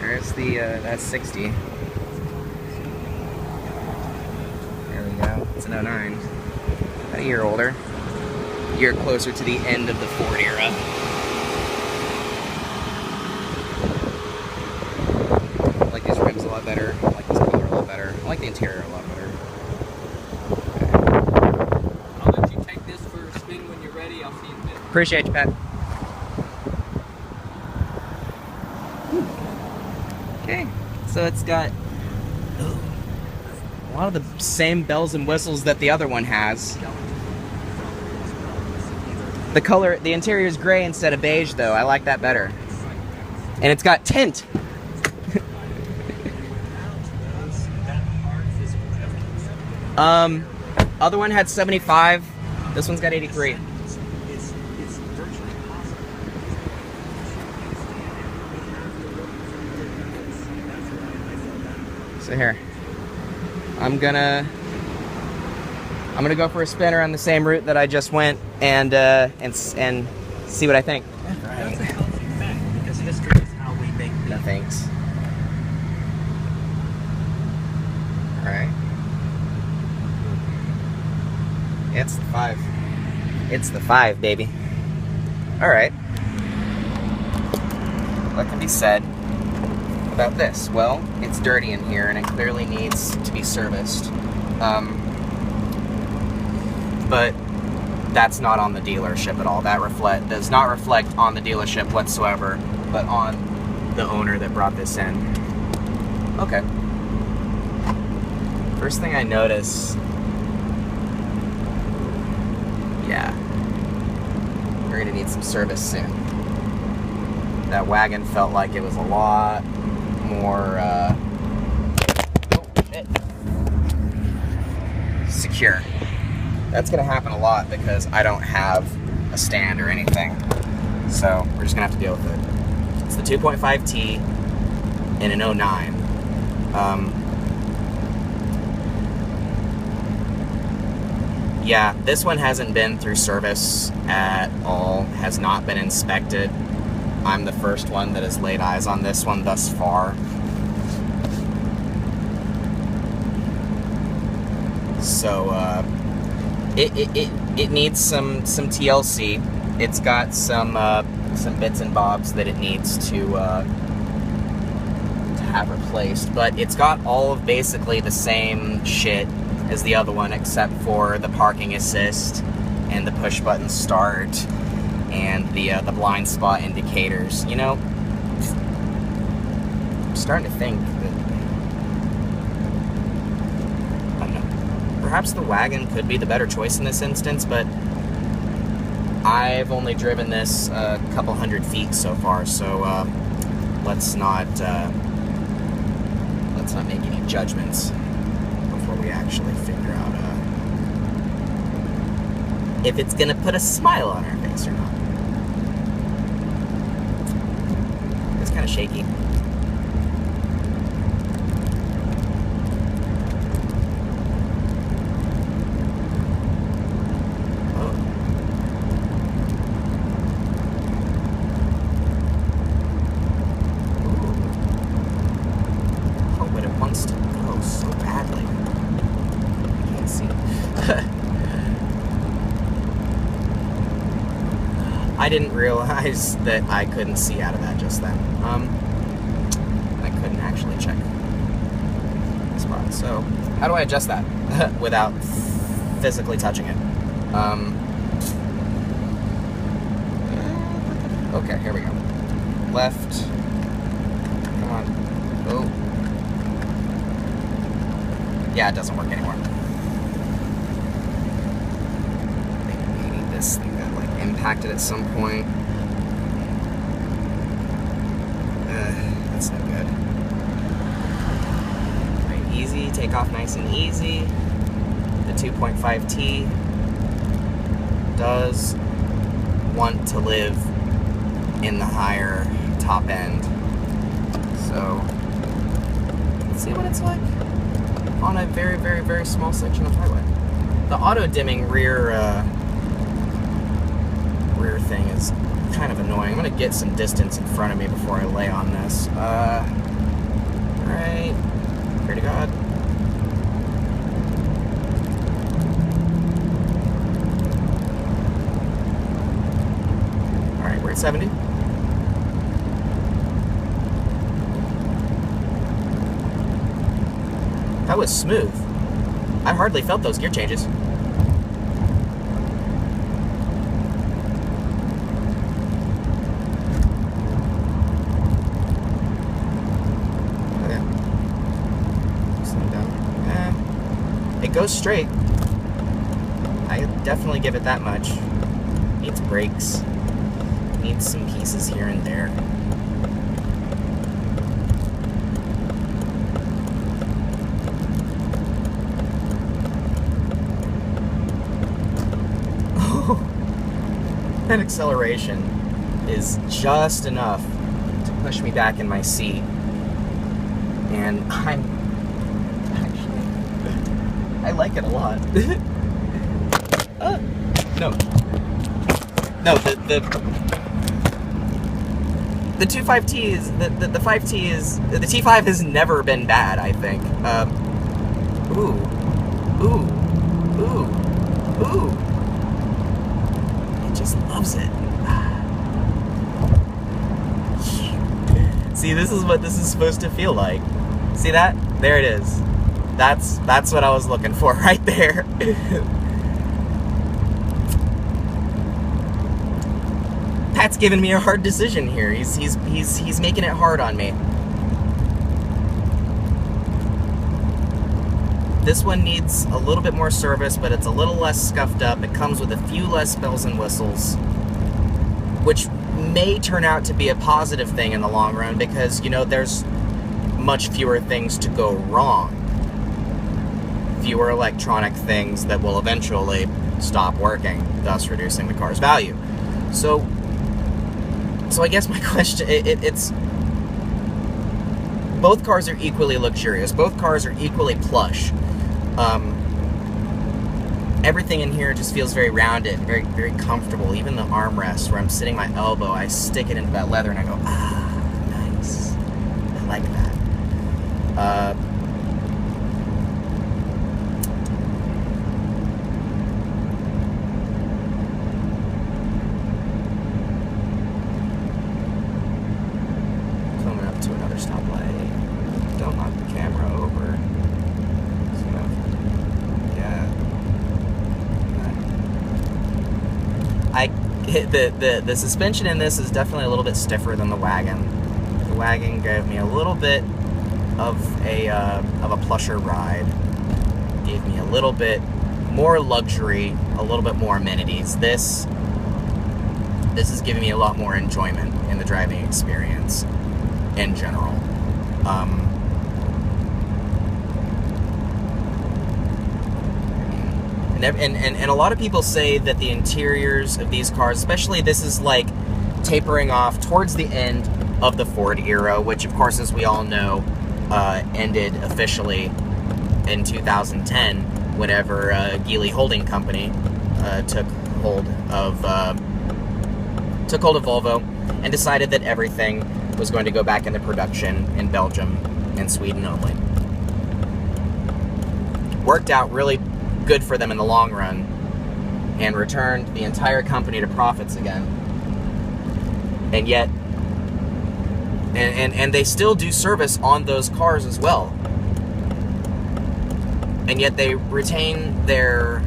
Where's the S60? There we go. It's an 09. About a year older. A year closer to the end of the Ford era. I like these rims a lot better. I like this color a lot better. I like the interior a lot better. I'll let you take this for a spin when you're ready. I'll see you in a bit. Appreciate you, Pat. Okay, so it's got a lot of the same bells and whistles that the other one has. The color, the interior is gray instead of beige, though. I like that better. And it's got tint. Other one had 75. This one's got 83. So here, I'm gonna go for a spin around the same route that I just went and see what I think. Right. Because history is how we make No thanks. All right. It's the 5. It's the 5, baby. All right. What can be said about this? Well, it's dirty in here and it clearly needs to be serviced. But that's not on the dealership at all. That does not reflect on the dealership whatsoever, but on the owner that brought this in. Okay. First thing I notice, yeah, we're gonna need some service soon. That wagon felt like it was a lot more secure. That's gonna happen a lot because I don't have a stand or anything, so we're just gonna have to deal with it. It's the 2.5T in an 09. Yeah, this one hasn't been through service at all, has not been inspected. I'm the first one that has laid eyes on this one thus far. So it needs some TLC. It's got some bits and bobs that it needs to have replaced, but it's got all of basically the same shit as the other one, except for the parking assist and the push button start and the blind spot indicators. You know, I'm starting to think that, I don't know, perhaps the wagon could be the better choice in this instance, but I've only driven this a couple hundred feet so far, so let's not make any judgments before we actually figure out if it's gonna put a smile on our face or not. It's kind of shaky. I didn't realize that I couldn't see out of that just then. I couldn't actually check the spot. So, how do I adjust that without physically touching it? Okay, here we go. Left. Come on. Oh. Yeah, it doesn't work anymore. Maybe this thing got like impacted at some point. That's no good. Right, easy, take off nice and easy. The 2.5T does want to live in the higher top end. So, let's see what it's like on a very, very, very small section of highway. The auto-dimming rear thing is kind of annoying. I'm gonna get some distance in front of me before I lay on this. Alright. Pray to God. Alright, we're at 70. That was smooth. I hardly felt those gear changes. It goes straight. I definitely give it that much. Needs brakes. Needs some pieces here and there. Oh, that acceleration is just enough to push me back in my seat. And I like it a lot. No, the 25T is the 5T is the T5 has never been bad. I think. Ooh. It just loves it. See, this is what this is supposed to feel like. See that? There it is. That's what I was looking for right there. Pat's giving me a hard decision here. He's making it hard on me. This one needs a little bit more service, but it's a little less scuffed up. It comes with a few less bells and whistles, which may turn out to be a positive thing in the long run because, you know, there's much fewer things to go wrong. Fewer electronic things that will eventually stop working, thus reducing the car's value. So I guess my question, it's both cars are equally luxurious. Both cars are equally plush. Everything in here just feels very rounded, very, very comfortable. Even the armrest where I'm sitting my elbow, I stick it into that leather and I go, ah, nice. I like that. Coming up to another stoplight. Don't knock the camera over. The suspension in this is definitely a little bit stiffer than the wagon. The wagon gave me a little bit of a plusher ride. Gave me a little bit more luxury, a little bit more amenities. This is giving me a lot more enjoyment in the driving experience in general. And a lot of people say that the interiors of these cars, especially this is like tapering off towards the end of the Ford era, which of course, as we all know, ended officially in 2010 whenever Geely Holding Company took hold of Volvo and decided that everything was going to go back into production in Belgium and Sweden only. Worked out really good for them in the long run and returned the entire company to profits again. And yet, and they still do service on those cars as well. And yet they retain their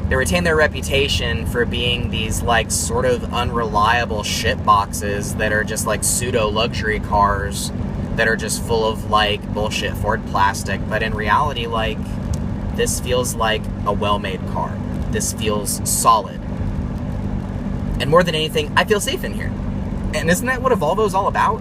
reputation for being these like sort of unreliable shit boxes that are just like pseudo luxury cars that are just full of like bullshit Ford plastic. But in reality, like, this feels like a well-made car. This feels solid. And more than anything, I feel safe in here. And isn't that what a Volvo is all about?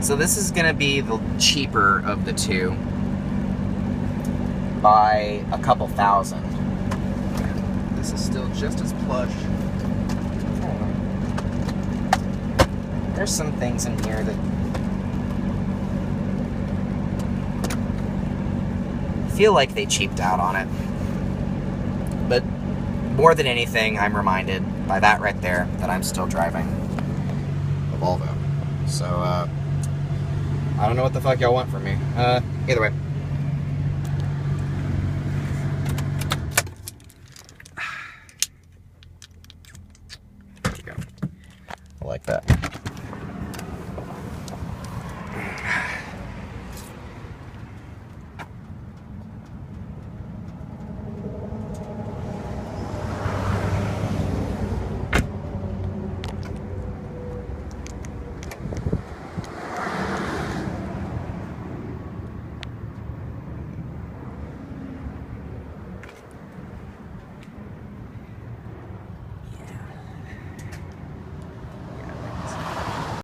So this is going to be the cheaper of the two by a couple thousand. This is still just as plush There's some things in here that feel like they cheaped out on it. But more than anything, I'm reminded by that right there that I'm still driving a Volvo. So, I don't know what the fuck y'all want from me. Either way. There you go. I like that.